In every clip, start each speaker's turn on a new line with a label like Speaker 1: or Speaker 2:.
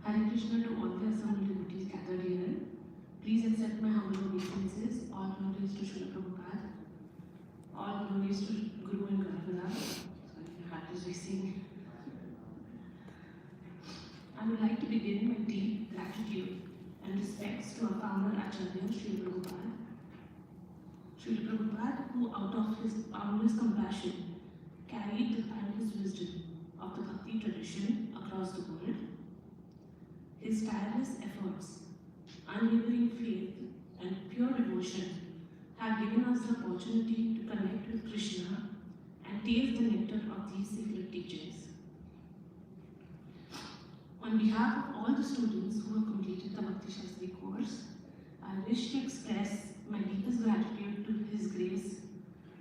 Speaker 1: Hare Krishna to all the assembled devotees gathered here. Please accept my humble obeisances. All glories to Srila Prabhupada. All glories to Guru and Guruvada. Sorry, my heart is racing. I would like to begin with deep gratitude and respects to our founder Acharya Srila Prabhupada. Srila Prabhupada, who out of his boundless compassion carried the timeless wisdom of the Bhakti tradition across the world. His tireless efforts, unwavering faith, and pure devotion have given us the opportunity to connect with Krishna and taste the nectar of these sacred teachings. On behalf of all the students who have completed the Bhakti Shastri course, I wish to express my deepest gratitude to His Grace,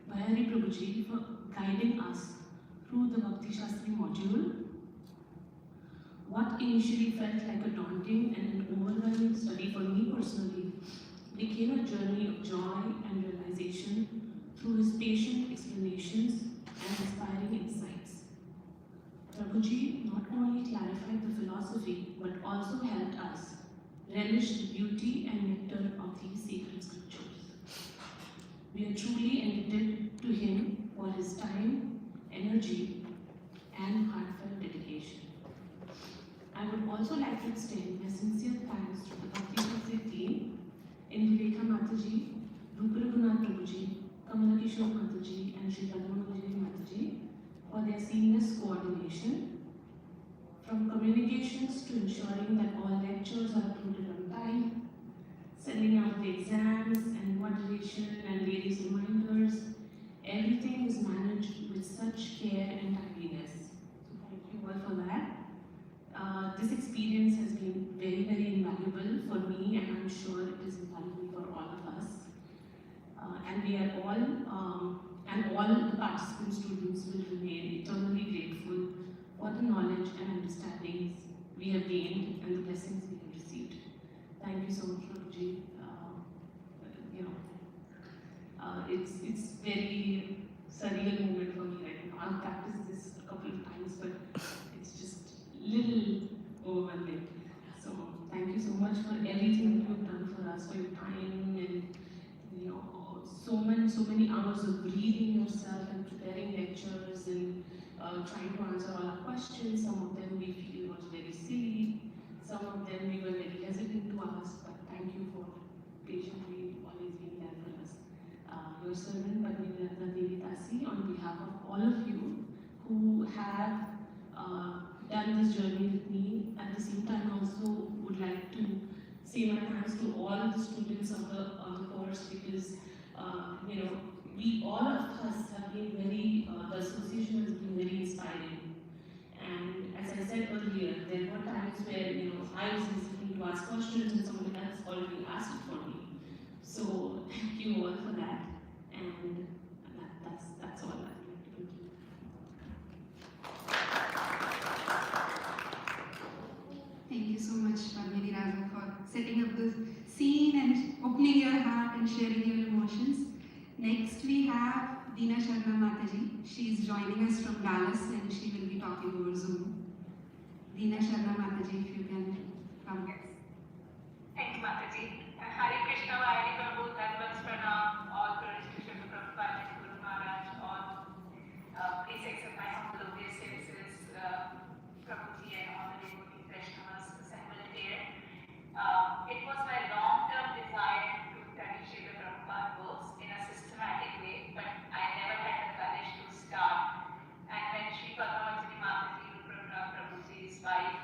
Speaker 1: Bhayari Prabhuji, for guiding us through the Bhakti Shastri module. What initially felt like a daunting and an overwhelming study for me personally became a journey of joy and realization through his patient explanations and inspiring insights. Prabhuji not only clarified the philosophy but also helped us relish the beauty and nectar of these sacred scriptures. We are truly indebted to him for his time, energy, and heartfelt dedication. I would also like to extend my sincere thanks to the Bhakti Shastri team, Indiveka Mataji, Rupa Raghunath Prabhuji, Kamala Kishore Mataji, and Sri Padmanabhaji Mataji for their seamless coordination. From communications to ensuring that all lectures are uploaded on time, sending out the exams and moderation and various reminders, everything is managed with such care and timeliness. So thank you all for that. This experience has been very, very invaluable for me, and I'm sure it is invaluable for all of us. And we are all, and all the participant students will remain eternally grateful for the knowledge and understandings we have gained and the blessings we have received. Thank you so much, Prabhuji. It's very surreal moment for me right now. I've practiced this a couple of times, but it's just little overwhelming. So thank you so much for everything that you've done for us, for your time and so many hours of reading yourself and preparing lectures and trying to answer all our questions. Some of them we feel was very silly, some of them we were very hesitant to ask, but thank you for patiently always being there for us. Your servant Nitai SaciSuta, on behalf of all of you who have done this journey with me, at the same time also would like to say my thanks to all the students of the course, because we all of us have been very, the association has been very inspiring. And as I said earlier, there were times where I was hesitant to ask questions and someone else already asked it for me. So thank you all for that, and that's all I'd like to conclude.
Speaker 2: Thank you so much, Padmini Raja, for setting up the scene and opening your heart and sharing your emotions. Next, we have Deena Sharma Mataji. She is joining us from Dallas and she will be talking over Zoom. Deena Sharma Mataji, if you can come.
Speaker 3: Yes. Thank you, Mataji. Hare Krishna, Vayani Prabhu, Dandavat Pranam, all glories to Srila Prabhupada and Guru Maharaj, all please accept my humble obeisances, Prabhuji and all the devotee Vaishnavas assembled here. It was my long-term desire to study Srila Prabhupada books in a systematic way, but I never had the courage to start. And when Sri Padmanabhaji Mataji, Rupa Raghunath Prabhuji's wife,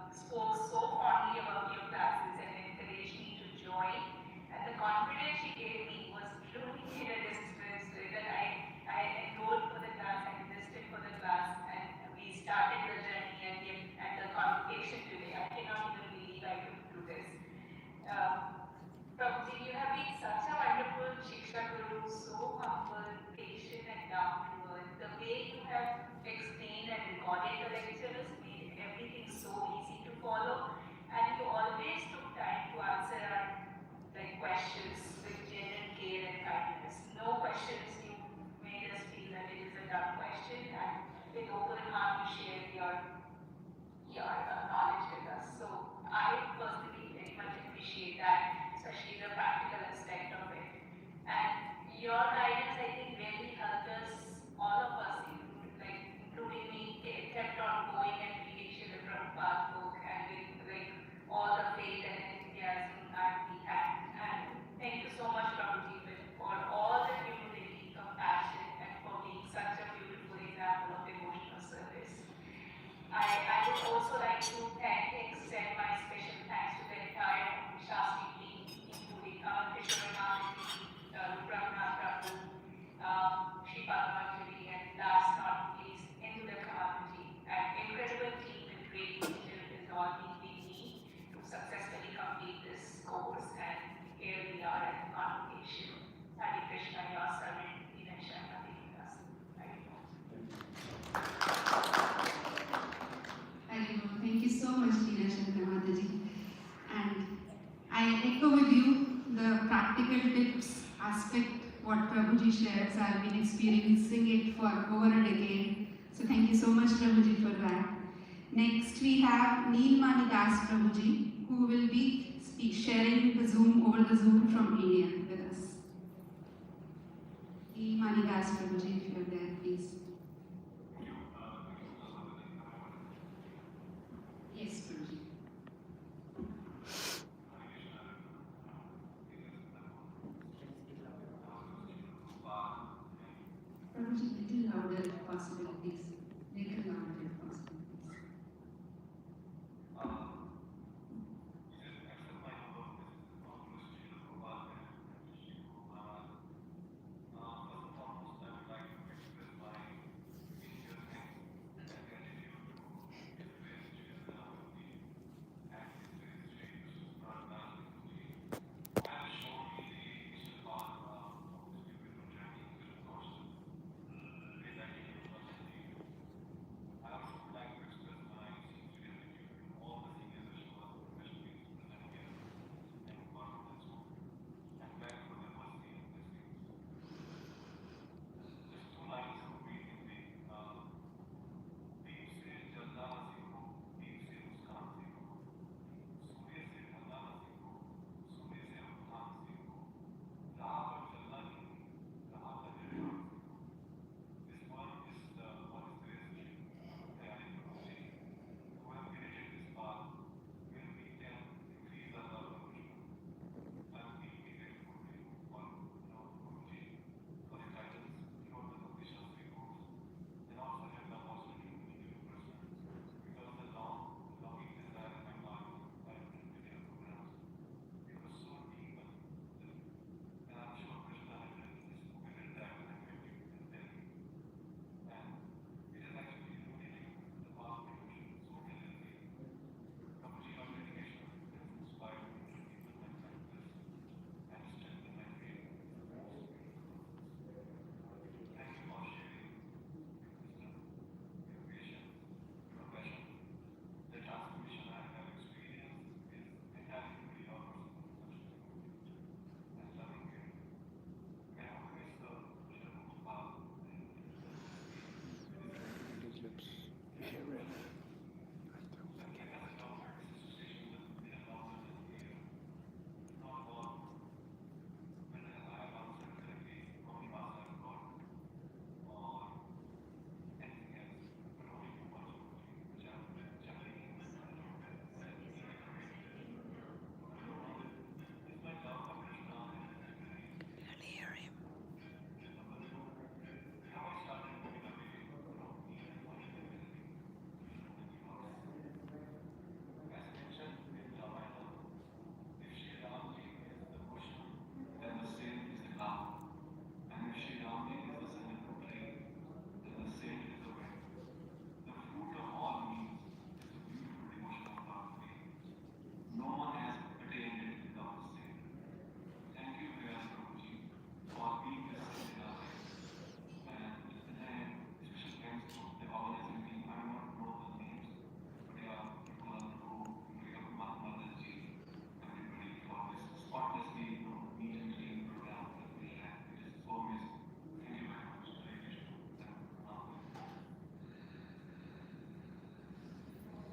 Speaker 3: spoke so fondly about your classes and encouraged me to join, and the confidence she gave me was truly made a difference that I enrolled for the class, I enlisted for the class, and we started the journey and the convocation today. I cannot even believe I could do this. Prabhuji, you have been such a wonderful Shiksha Guru, so humble, patient and down to earth. The way you have explained and recorded the lectures made everything so easy to follow, and you always took time to answer our questions with genuine care and kindness. No questions you made us feel that it is a dumb question, and with open heart you shared your knowledge with us. So
Speaker 2: aspect what Prabhuji shares. I've been experiencing it for over a decade. So thank you so much, Prabhuji, for that. Next, we have Neelmani Das Prabhuji, who will be sharing the Zoom over the Zoom from India with us. Neelmani Das Prabhuji, if you're there, please. Yes, Prabhuji. Prabhuji, little louder if possible, please. Little louder if possible, please.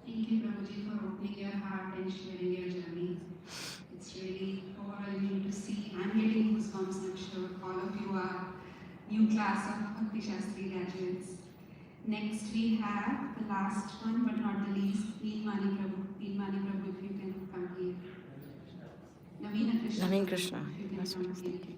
Speaker 2: Thank you, Prabhuji, for opening your heart and sharing your journey. It's really overwhelming to see. I'm getting goosebumps, I'm sure all of you are new class of Bhakti Shastri graduates. Next, we have the last one, but not the least, Neelmani Prabhu. Neelmani Prabhu, if you can come here. Naveen Krishna.
Speaker 4: Naveen Krishna.
Speaker 2: If you can
Speaker 4: Yes,
Speaker 2: come
Speaker 4: please.
Speaker 2: here.
Speaker 4: Thank you.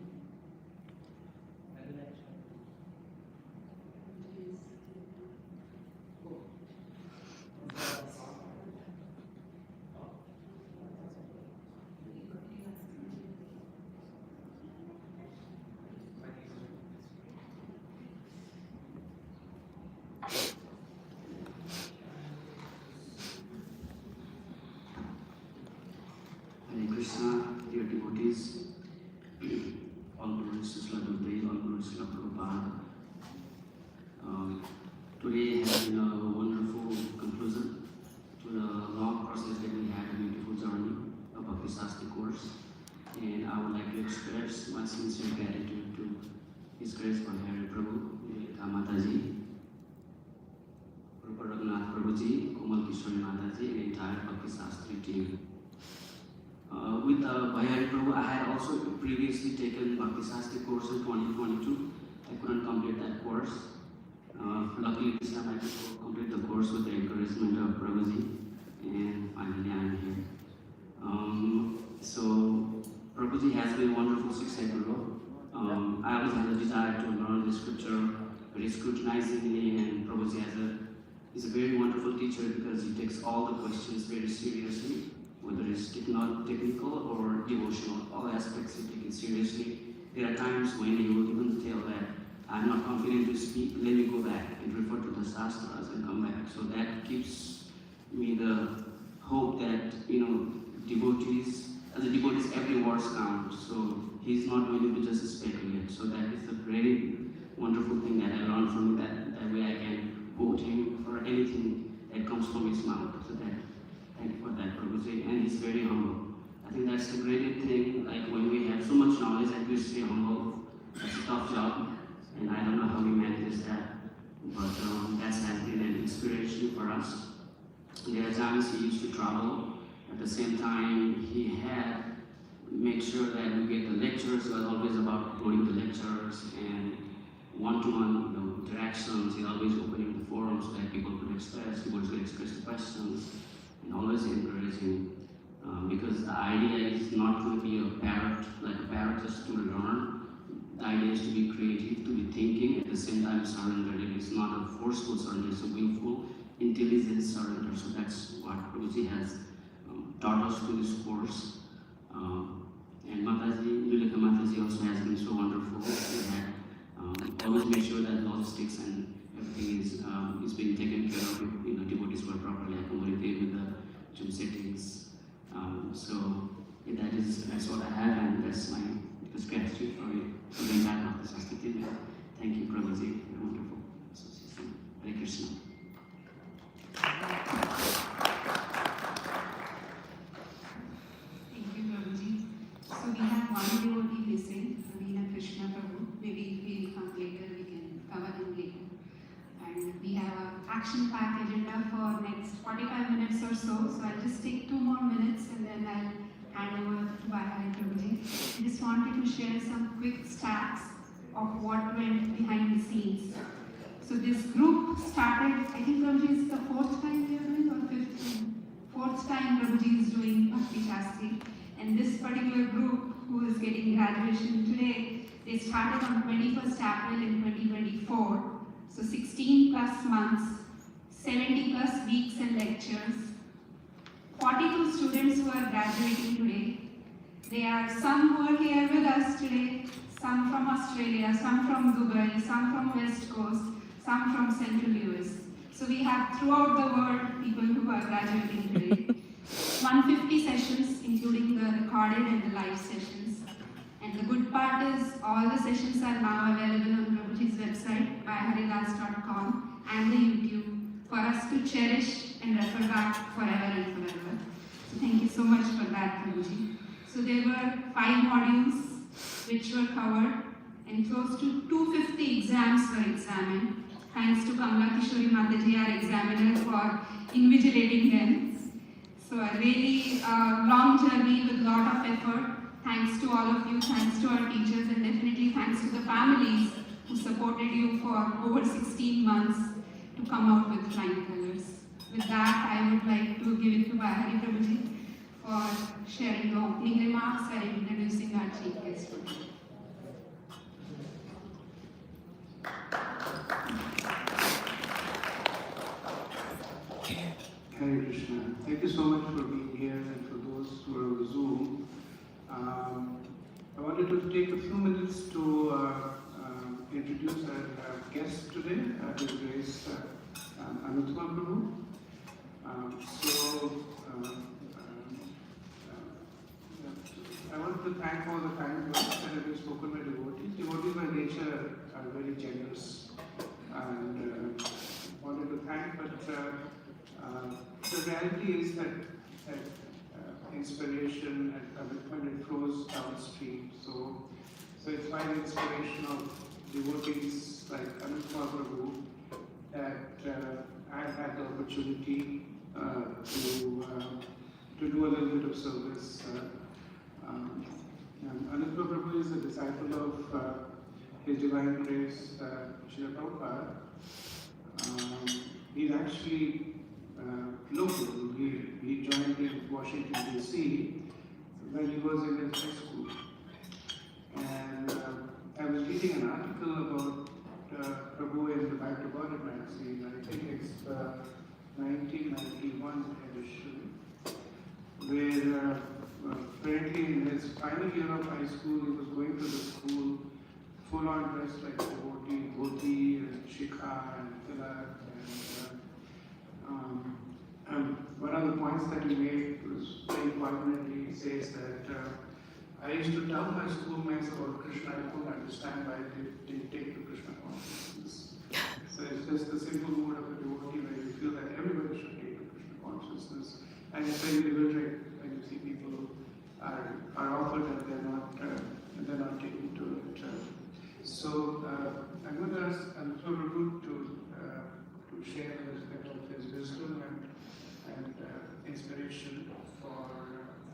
Speaker 5: Hare Krishna, dear devotees, all Guru Srila Dubey, all Guru Srila Prabhupada. Today has been a wonderful conclusion to the long process that we had, a beautiful journey, a Bhakti Shastri course. And I would like to express my sincere gratitude to His Grace Bhayari Prabhu, Nilika Mataji, Rupa Raghunath Prabhuji, Komal Kishori Mataji, and the entire Bhakti Sastri team. With Bhayari Prabhu, I had also previously taken Bhakti Sastri course in 2022. I couldn't complete that course. Luckily, this time I could complete the course with the encouragement of Prabhuji, and finally I am here. So, Prabhuji has been a wonderful success guru. I always had a desire to learn the scripture very scrutinizingly, and Prabhuji is a very wonderful teacher because he takes all the questions very seriously, whether it's technical or devotional. All aspects he takes it seriously. There are times when he will even tell that I'm not confident to speak, let me go back and refer to the Shastras and come back. So that gives me the hope that, devotees, as a devotees, every word counts. So he's not going to just speculate. So that is a very wonderful thing that I learned from him, that way I can quote him for anything that comes from his mouth. So thank you for that, Prabhuji. And he's very humble. I think that's the greatest thing, like when we have so much knowledge and we stay humble, that's a tough job. And I don't know how he manages that, but that has been an inspiration for us. There are times he used to travel. At the same time, he had made sure that we get the lectures. It was always about going to lectures and one-to-one interactions. He's always opening the forum so that people could express, people could express the questions, and always encouraging. Because the idea is not to be a parrot, like a parrot just to learn. The idea is to be creative, to be thinking, at the same time surrender. It is not a forceful surrender, it's a willful, intelligent surrender. So that's what Prabhuji has taught us through this course. And Mataji, Nilika Mataji also has been so wonderful. They had always made sure that logistics and everything is being taken care of. Devotees were properly accommodated with the Zoom settings. That's what I have, and that's my gratitude for the entire of the Sastri. Thank you, Prabhuji, for a wonderful association. Hare Krishna.
Speaker 2: Thank you, Prabhuji. So we have one devotee missing, Navina Krishna Prabhu. Maybe we'll come later, we can cover him later. And we have an action-packed agenda for next 45 minutes or so. So I'll just take 2 more minutes and then I'll hand over to Bhayari Prabhuji. I just wanted to share some quick stats of what went behind the scenes. So this group started, I think Prabhuji is the 4th time we are doing, or 5th time? 4th time Prabhuji is doing Bhakti Shastri. And this particular group, who is getting graduation today, they started on 21st April in 2024. So 16 plus months, 70 plus weeks and lectures. 42 students who are graduating today. There are some who are here with us today, some from Australia, some from Dubai, some from West Coast, some from Central US. So we have throughout the world people who are graduating today. 150 sessions, including the recorded and the live sessions. And the good part is all the sessions are now available on Prabhuji's website, byharidas.com, and the YouTube for us to cherish and refer back forever and forever. So thank you so much for that, Prabhuji. So there were 5 modules which were covered, and close to 250 exams were examined. Thanks to Kamala Kishori Mataji, our examiner, for invigilating them. So a really long journey with a lot of effort. Thanks to all of you, thanks to our teachers, and definitely thanks to the families who supported you for over 16 months to come out with flying colors. With that, I would like to give it to Bhayari Prabhuji for sharing the opening remarks and introducing our chief guest.
Speaker 4: Hare Krishna. Thank you so much for being here and for those who are on the Zoom. I wanted to take a few minutes to introduce our guest today, His Grace Anutma Prabhu. I want to thank all the kind words that have been spoken by devotees. Devotees by nature are very generous, and wanted to thank, but the reality is that inspiration and commitment, it flows downstream. So So it's by the inspiration of devotees like Anupama Prabhu that I had the opportunity to do a little bit of service. Anupama Prabhu is a disciple of His Divine Grace, Srila Prabhupada. He's actually local. He joined in Washington, D.C. when he was in his high school. And I was reading an article about Prabhu in the Bhagavad magazine. I think it's the 1991 edition, where apparently in his final year of high school, he was going to the school full on dressed like devotee, dhoti and shikha and tilak. And one of the points that he made was very poignantly. He says that I used to tell my schoolmates about Krishna. I couldn't understand why they didn't take to Krishna consciousness. So it's just the simple mood of a devotee where you feel that everybody should take to Krishna consciousness. And it's very liberating when you see people are offered and they're not taking to it. So I'm going to ask Prabhu to share a little bit of his wisdom and inspiration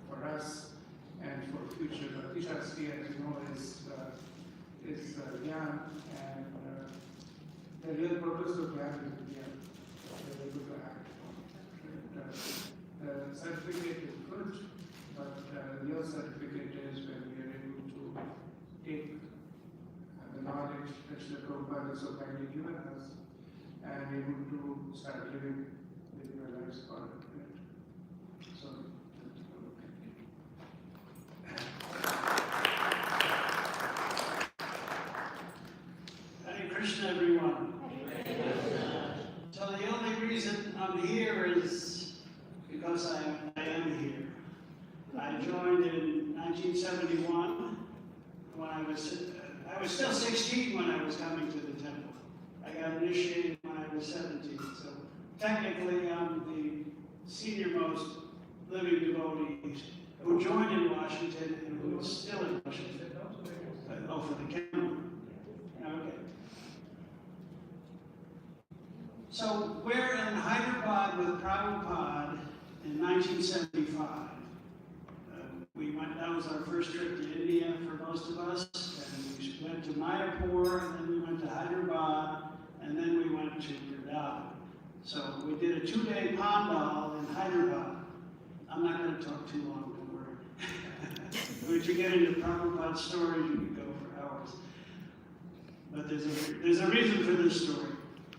Speaker 4: for us and for future. Shastri, as you know, is Gyan, and the real purpose of Gyan is Gyan. We're able to act on it. The certificate is good, but the real certificate is when we are able to take the knowledge that Srila Prabhupada has so kindly given us and able to start living our lives according to it. So,
Speaker 6: Hare Krishna, everyone. So the only reason I'm here is because I am here. I joined in 1971 when I was still 16 when I was coming to the temple. I got initiated when I was 17, so technically I'm the senior-most living devotee who joined in Washington and who is still in Washington. Oh, for the camera. Okay. So we're in Hyderabad with Prabhupada in 1975. That was our first trip to India for most of us, and we went to Mayapur, and then we went to Hyderabad, and then we went to Vrindavan. So we did a 2-day Pandal in Hyderabad. I'm not going to talk too long, don't worry. If you get into Prabhupada's story, you can go for hours. But there's a reason for this story.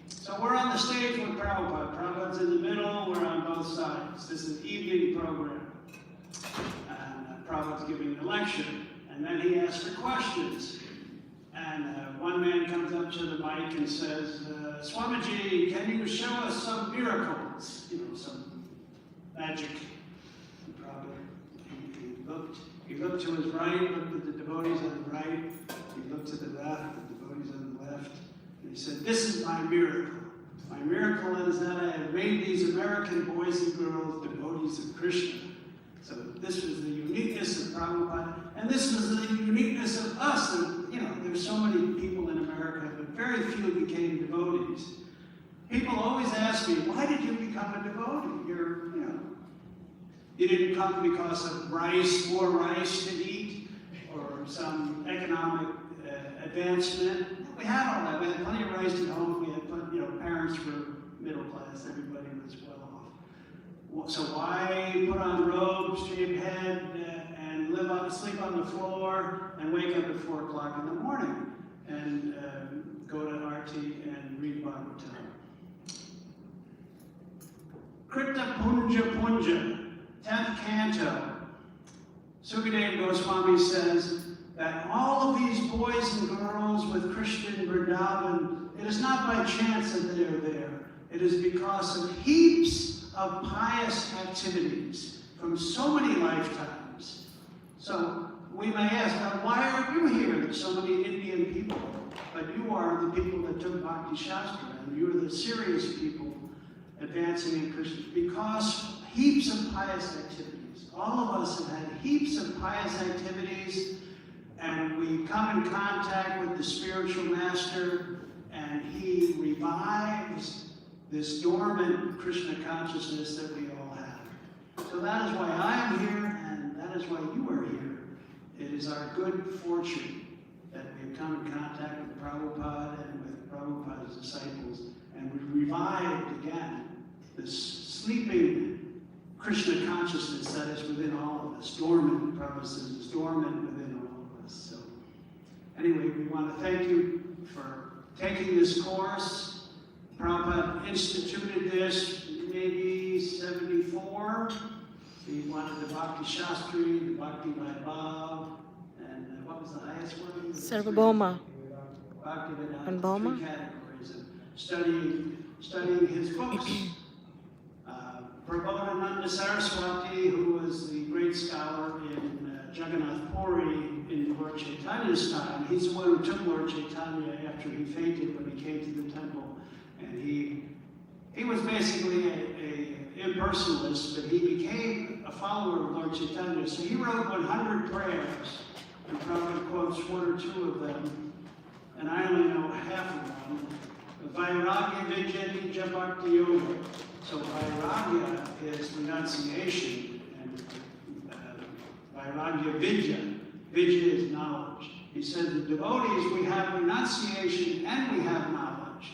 Speaker 6: So we're on the stage with Prabhupada. Prabhupada's in the middle, we're on both sides. This is an evening program. Prabhupada's giving the lecture, and then he asks for questions. And one man comes up to the mic and says, Swamiji, can you show us some miracles? You know, some magic. And Prabhupada, he looked to his right, looked at the devotees on the right, he looked to the left, the devotees on the left, and he said, this is my miracle. My miracle is that I have made these American boys and girls devotees of Krishna. So this was the uniqueness of Prabhupada, and this was the uniqueness of us. And, you know, there's so many people in America, but very few became devotees. People always ask me, why did you become a devotee? You didn't come because of more rice to eat, or some economic advancement. We had all that. We had plenty of rice at home. We had plenty, parents were middle class. Everybody was well off. So why put on robes, shave head, and sleep on the floor, and wake up at 4 o'clock in the morning, and go to Arti and read Bhagavatam? Krita Punja Punja, 10th canto. Sukadeva Goswami says that all of these boys and girls with Krishna in Vrindavan, it is not by chance that they are there. It is because of heaps of pious activities from so many lifetimes. So we may ask, why are you here? There's so many Indian people, but you are the people that took Bhakti Shastra, and you're the serious people advancing in Krishna, because heaps of pious activities. All of us have had heaps of pious activities and we come in contact with the spiritual master, and he revives this dormant Krishna consciousness that we all have. So that is why I'm here, and that is why you are here. It is our good fortune that we have come in contact with Prabhupada and with Prabhupada's disciples, and we revived again this sleeping Krishna consciousness that is within all of us. Dormant, Prabhupada says, is dormant within all of us. So anyway, we want to thank you for taking this course. Prabhupada instituted this maybe 74. He wanted the Bhakti Shastri, the Bhakti Vaibhav, and what was the highest one?
Speaker 7: Sarvabhauma.
Speaker 6: Bhakti Vedanta,
Speaker 7: And Bhauma?
Speaker 6: three categories of studying his books. Prabodhananda Saraswati, who was the great scholar in Jagannath Puri in Lord Chaitanya's time, he's the one who took Lord Chaitanya after he fainted when he came to the temple. And he was basically an impersonalist, but he became a follower of Lord Chaitanya. So he wrote 100 prayers, and Prabhupada quotes one or two of them, and I only know half of them. Vairagya Vijaya Jabhakti Yoga. So Vairagya is renunciation, and Vairagya Vidya. Vidya is knowledge. He said the devotees, we have renunciation and we have knowledge.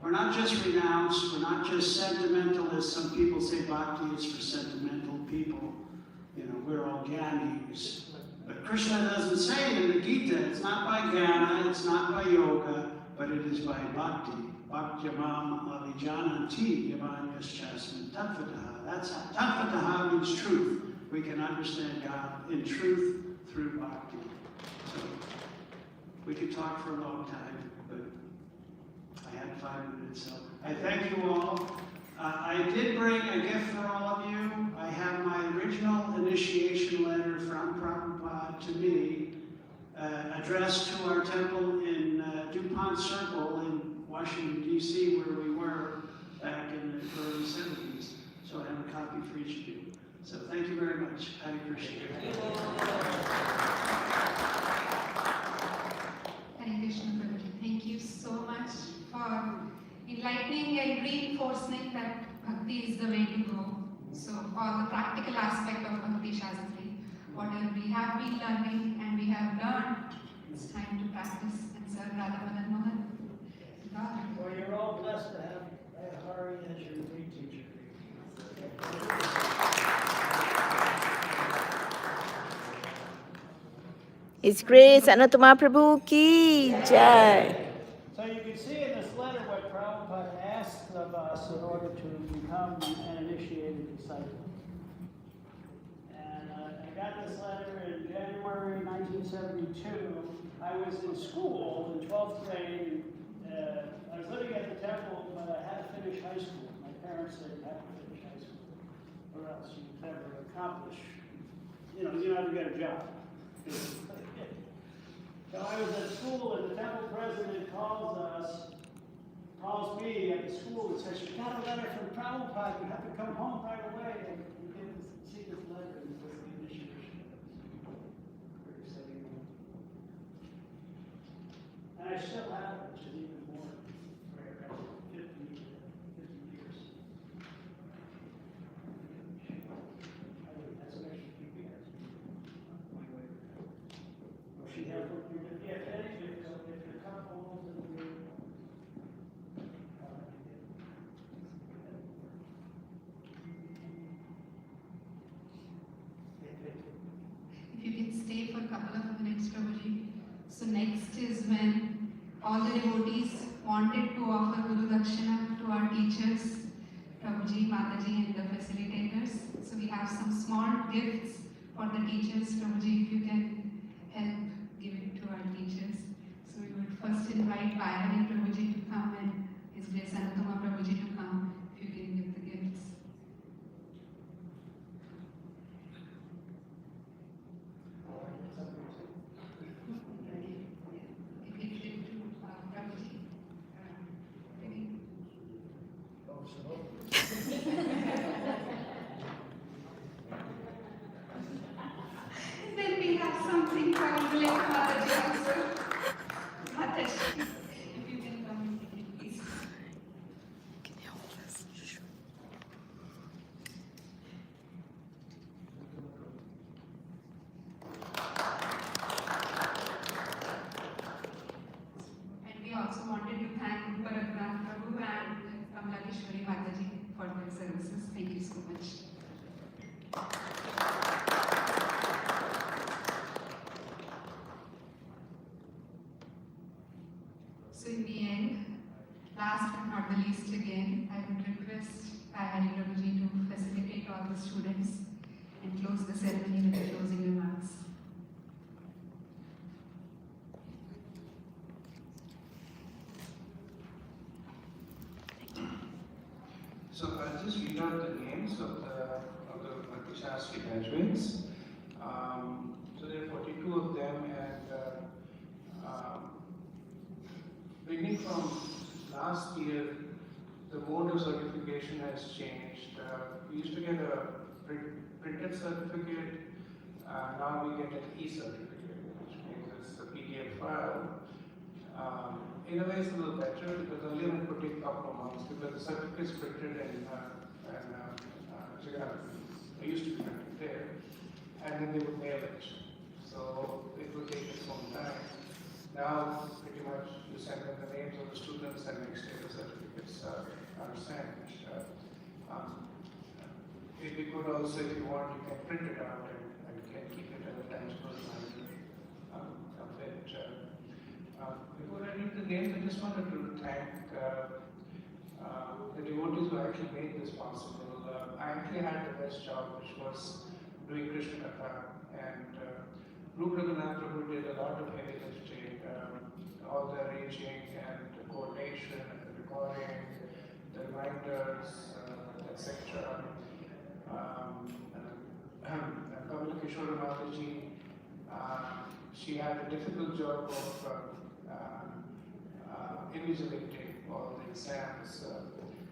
Speaker 6: We're not just renounced, we're not just sentimentalists. Some people say bhakti is for sentimental people. You know, we're all gyanis. But Krishna doesn't say in the Gita, it's not by jnana, it's not by yoga, but it is by bhakti. Bhaktyamam avijananti yavanyaschasmin tattvataha. That's tattvataha means truth. We can understand God in truth through bhakti. So we could talk for a long time, but I had 5 minutes. So I thank you all. I did bring a gift for all of you. I have my original initiation letter from Prabhupada to me, addressed to our temple in DuPont Circle in Washington, D.C., where we were back in the early 70s. So I have a copy for each of you. So thank you very much. Hare Krishna.
Speaker 2: Hare Krishna, Prabhuji. Thank you so much for enlightening and reinforcing that bhakti is the way to go. So all the practical aspect of Bhakti Shastri, whatever we have been learning and we have learned, it's time to practice and serve Radha Madan Mohan.
Speaker 8: Well, you're all blessed to have Hari as your lead teacher.
Speaker 7: His Grace Anantama Prabhu ki jai.
Speaker 8: So you can see in this letter what Prabhupada asks of us in order to become an initiated disciple. And I got this letter in January 1972. I was in school in 12th grade. I was living at the temple, but I had to finish high school. My parents said you have to finish high school, or else you never accomplish. You never get a job. So I was at school, and the temple president calls me at the school and says, "You got a letter from Prabhupada. You have to come home right away and see this letter." And it was the initiation. Very exciting. And I still have it, which is even more rare. 50 years. That's an extra few years. My way. Well, she has what you did. Yeah, if you're comfortable with the
Speaker 2: If you can stay for a couple of minutes, Prabhuji. So next is when all the devotees wanted to offer Guru Dakshina to our teachers, Prabhuji, Mataji and the facilitators. So we have some small gifts for the teachers. Prabhuji, if you can help give it to our teachers. So we would first invite Bhayani Prabhuji to come and His Grace Anantama Prabhuji to come, if you can give the gifts. Then we have some something for Village Mataji also. Mataji, if you can come, please. And we also wanted to thank Bharatnath Prabhu and Kamalakeshwari Mataji for their services. Thank you so much. So in the end, last but not the least again, I would request Hari Prabhuji to facilitate all the students and close the ceremony with the closing remarks.
Speaker 4: So I'll just read out the names of the Bhakti Shastri graduates. So there are 42 of them, and beginning from last year, the mode of certification has changed. We used to get a printed certificate. Now we get an e-certificate, which means it's a PDF file. In a way, it's a little better because earlier it could take a couple of months because the certificate is printed in Jagan. It used to be printed there, and then they would mail it. So it would take its own time. Now, pretty much, you send them the names of the students, and next day the certificates are sent. If you could also, if you want, you can print it out and you can keep it as a tangible reminder of it. Before I read the names, I just wanted to thank the devotees who actually made this possible. I actually had the best job, which was doing Krishna Katha, and Rup Raghunath Prabhu did a lot of heavy lifting, all the arranging and the coordination and the recording, the reminders, etc. Kamalakeshwari Mataji, she had a difficult job of invigilating all the exams.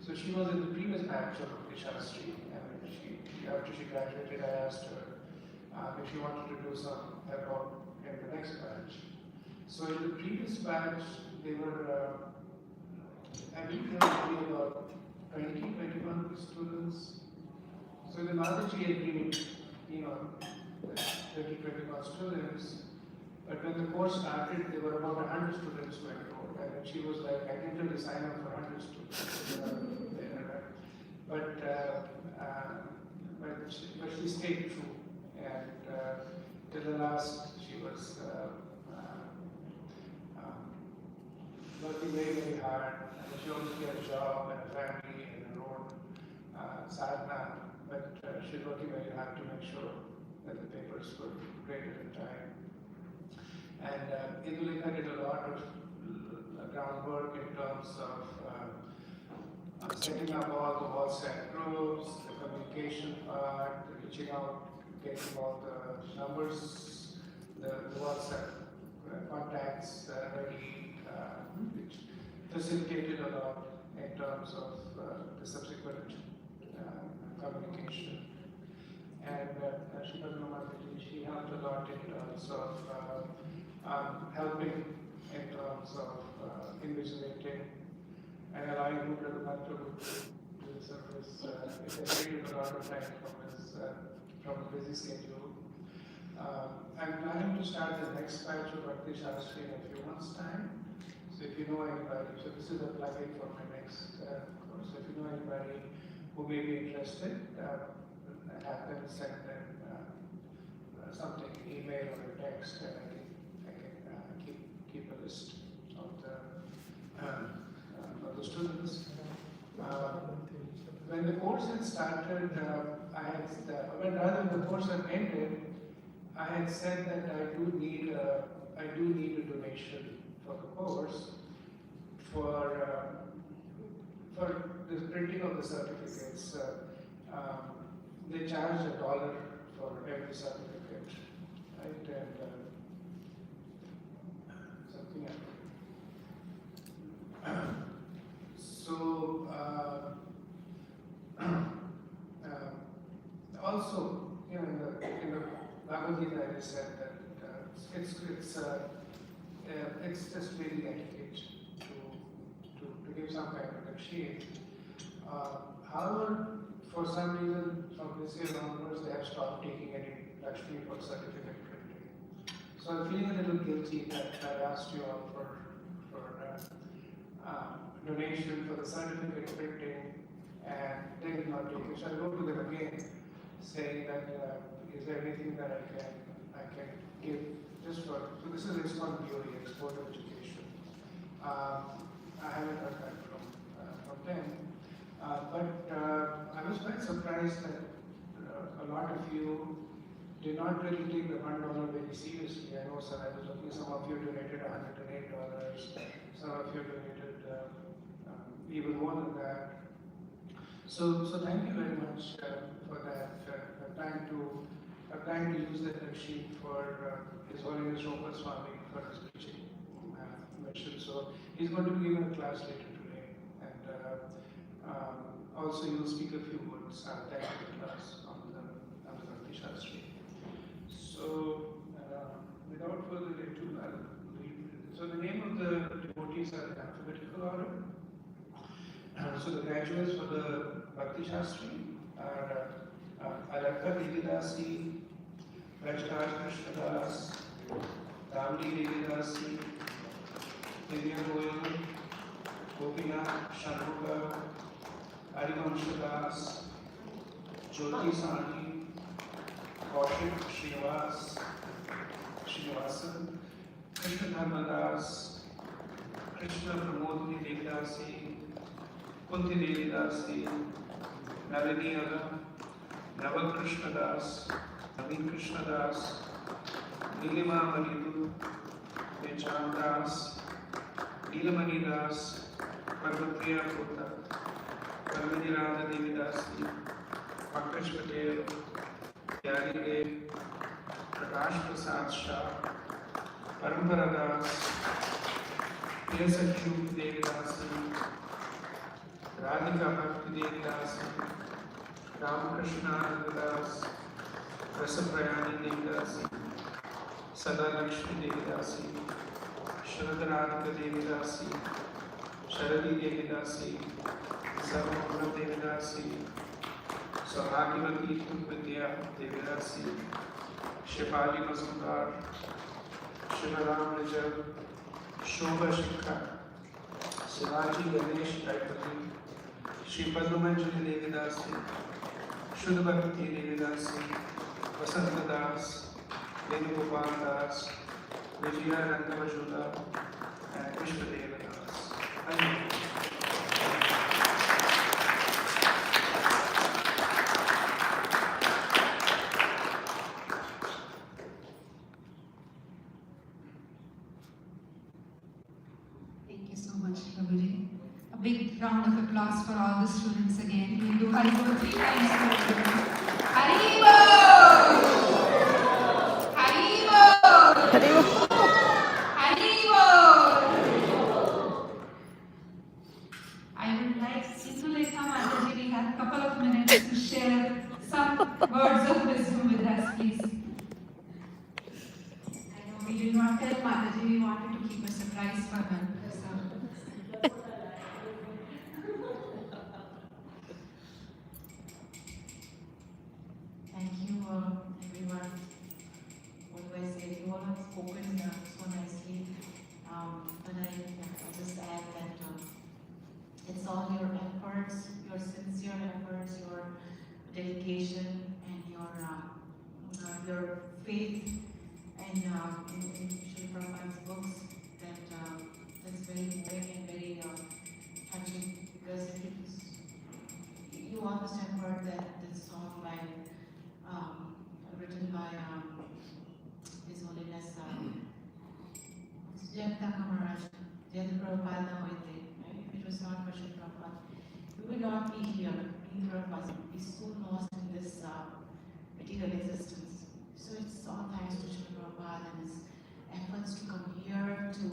Speaker 4: So she was in the previous batch of Bhakti Shastri, and after she graduated, I asked her if she wanted to do some help in the next batch. So in the previous batch, they were, I believe there were only about 21 students. So the Mataji agreed, 21 students. But when the course started, there were about 100 students who enrolled, and she was like, I can really sign up for 100 students. But she stayed true, and till the last, she was working very, very hard. And she also had a job and a family and her own sadhana, but she was working very hard to make sure that the papers were graded in time. And Indulekha did a lot of groundwork in terms of setting up all the WhatsApp groups, the communication part, the reaching out, getting all the numbers, the WhatsApp contacts ready, which facilitated a lot in terms of the subsequent communication. And she helped a lot in terms of helping in terms of invigilating and allowing Rupa Raghunath to do the service. It has taken a lot of time from a busy schedule. I'm planning to start the next batch of Bhakti Shastri in a few months' time. So if you know anybody, so this is a plug-in for my next course. If you know anybody who may be interested, have them send them something, email or a text, and I can keep a list of the students. When the course had started, rather than the course had ended, I had said that I do need a donation for the course for the printing of the certificates. They charge $1 for every certificate, right? And something else. So also, in the Bhagavad Gita, it is said that it's just really etiquette to give some kind of a shape. However, for some reason, from this year onwards, they have stopped taking any Lakshmi for certificate printing. So I'm feeling a little guilty that I asked you all for donation for the certificate printing, and they did not take it. So I wrote to them again, saying that is there anything that I can give just for, so this is Export Beauty, Export Education. I haven't heard that from them, but I was quite surprised that a lot of you did not really take the $1 very seriously. I know, sir, I was looking, some of you donated $108, some of you donated even more than that. So thank you very much for that. I'm trying to use that sheet for His Holiness Roper Swami for his preaching mission. So he's going to give a class later today, and also you'll speak a few words. Thank you to class on the Bhakti Shastri. So without further ado, I'll read. So the name of the devotees are in alphabetical order. So the graduates for the Bhakti Shastri are Alakha Devidasi, Rajraj Krishnadas, Damli Devidasi, Divya Goyal, Gopinath Shanmuga, Harivanshadas, Jyoti Sani, Kaushik Srinivasan, Krishna Dharmadas, Krishna Pramodini Devidasi, Kunti Devidasi, Nalini Aga, Naval Krishna Das, Naveen Krishna Das, Nilima Manidu, Nechan Das, Nilamani Das, Parvatriya Kota, Parvani Radha Devidasi, Pankaj Patel, Yari Dev, Prakash Prasad Shah, Parampara Das, Yasakyu Devidasi, Radhika Bhakti Devidasi, Ramakrishna Devidasi, Rasaprayani Devidasi, Sada Lakshmi Devidasi, Sharadaradhika Devidasi, Sharadi Devidasi, Sarvamana Devidasi, Saubhagyavati Vidya Devidasi, Shivali Mazumdar, Shivaram Rajab, Shobha Shikha, Shivaji Ganesh Kaipati, Shri Padmanjali Devidasi, Shuddha Bhakti Devidasi, Vasanta Das, Venugopal Das, Vijaya Rangavajuda, and Vishwadeva Das. Thank you.
Speaker 2: Thank you so much, Prabhuji. A big round of applause for all the students again. We'll do Haribol 3 times for everyone. Haribol! Haribol! Haribol! I would like Sindulekha Mataji, we have a couple of minutes to share some words of wisdom with us, please. I know we did not tell Mataji, we wanted to keep a surprise for her. So.
Speaker 9: Thank you, everyone. What do I say? You all have spoken so nicely. But I'll just add that it's all your efforts, your sincere efforts, your dedication, and your faith in Sri Prabhupada's books that's very moving and very touching, because you all must have heard that this song written by His Holiness Jayanta Kamaraj, Jayanta Prabhupada Hoite. If it was not for Sri Prabhupada, we would not be here. Neither of us would be so lost in this material existence. So it's all thanks to Sri Prabhupada and his efforts to come here to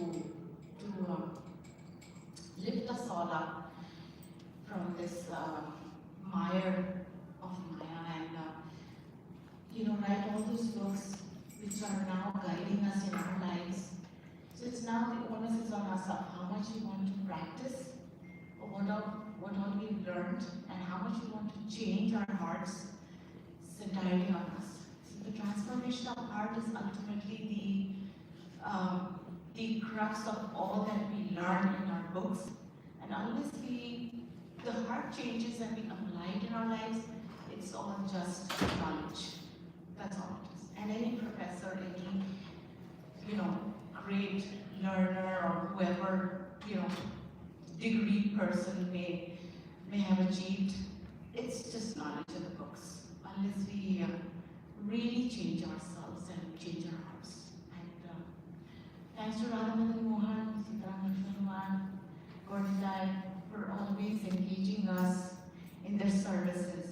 Speaker 9: lift us all up from this mire of Maya and write all those books which are now guiding us in our lives. So it's now the onus is on us of how much we want to practice, or what all we've learned, and how much we want to change our hearts. It's entirely on us. So the transformation of heart is ultimately the crux of all that we learn in our books. And unless the heart changes and we apply it in our lives, it's all just knowledge. That's all it is. And any professor, any, great learner or whoever, degree person may have achieved, it's just knowledge in the books. Unless we really change ourselves and change our hearts. And thanks to Radha Mohan, Sitaram Gordon, for always engaging us in their services.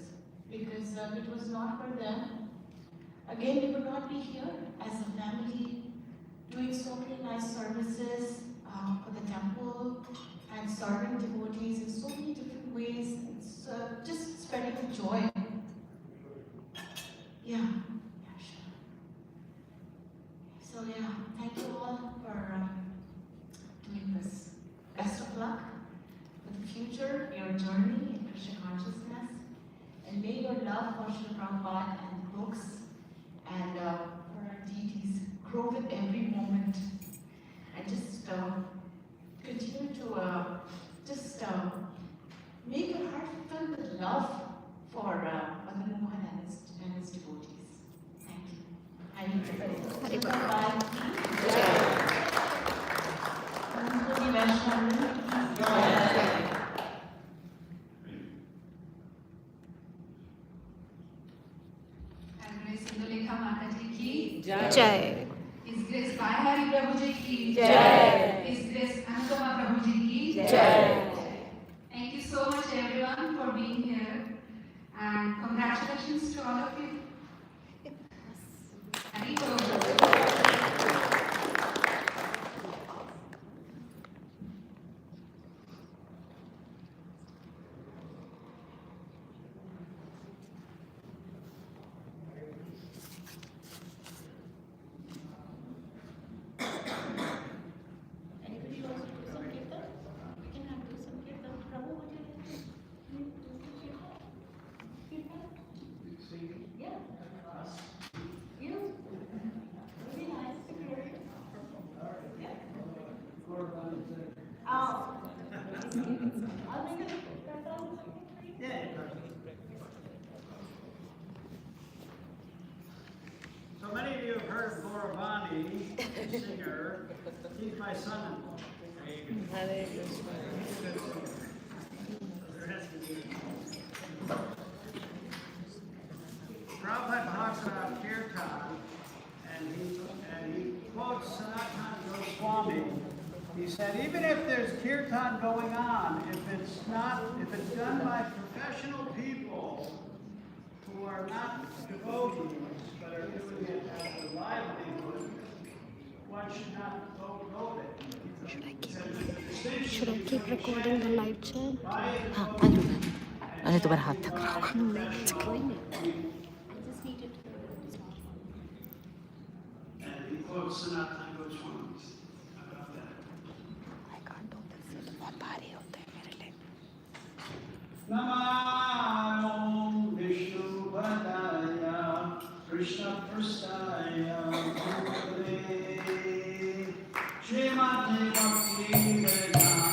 Speaker 9: Because if it was not for them, again, we would not be here as a family doing so many nice services for the temple and serving devotees in so many different ways. It's just spreading the joy. Yeah, sure. So yeah, thank you all for doing this. Best of luck for the future, your journey in Krishna consciousness, and may your love for Srila Prabhupada and books and for our deities grow with every moment, and just continue to make your heart filled with love for Madan Mohan and his devotees. Thank you. Bye.
Speaker 2: Sindulekha Mataji ki
Speaker 7: Jai.
Speaker 2: His Grace Bhai Hari Prabhu ji ki
Speaker 7: Jai.
Speaker 2: His Grace Anupama Prabhu ji ki
Speaker 7: Jai.
Speaker 2: Thank you so much everyone for being here, and congratulations to all of you. Hari Prabhu.
Speaker 1: Anybody wants to do some kirtan? We can have do some kirtan. Prabhu, would you like to do some kirtan? Kirtan? Yeah. You? Very nice to hear you. Yeah. Oh. I'll make a kirtan.
Speaker 6: So many of you have heard of Gauravani, the singer. He's my son-in-law.
Speaker 7: Hare Krishna.
Speaker 6: There has to be. Prabhupada talks about kirtan, and he quotes Sanatana Goswami. He said, even if there's kirtan going on, if it's done by professional people who are not devotees, but are doing it as a livelihood, one should not vote it.
Speaker 10: Should I keep recording the live chat?
Speaker 7: हाँ अंजू अरे तुम्हारा हाथ थक रहा होगा
Speaker 6: And he quotes Sanatana Goswami about that.
Speaker 7: I can't do this बहुत भारी होते हैं मेरे लिए
Speaker 6: Namo Vishnu Padaya Krishna Prastaya Bhutale Srimati Bhakti Vedanta